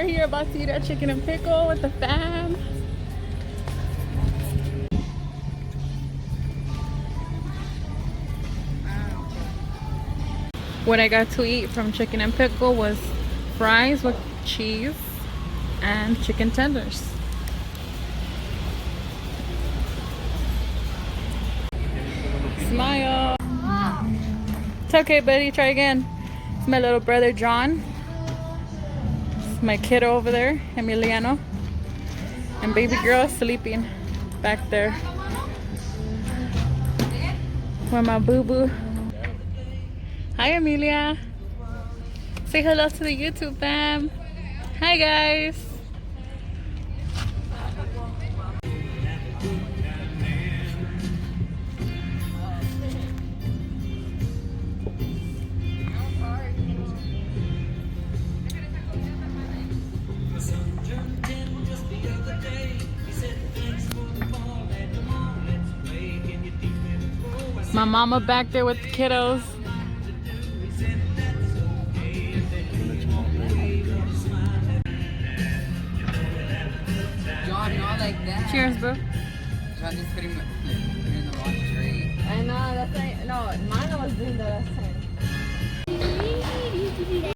we're here about to eat our chicken and pickle with the fam. What I got to eat from chicken and pickle was fries with cheese and chicken tenders. Smile. It's okay, buddy. Try again. It's my little brother John. It's my kiddo over there, Emiliano. And baby girl sleeping back there. With my boo-boo. Hi, Amelia. Say hello to the YouTube fam. Hi, guys. My mama back there with the kiddos. John, not like that. Cheers, bro. John just put him in the wrong tree. I know, that's right. No, Mana was doing that last time.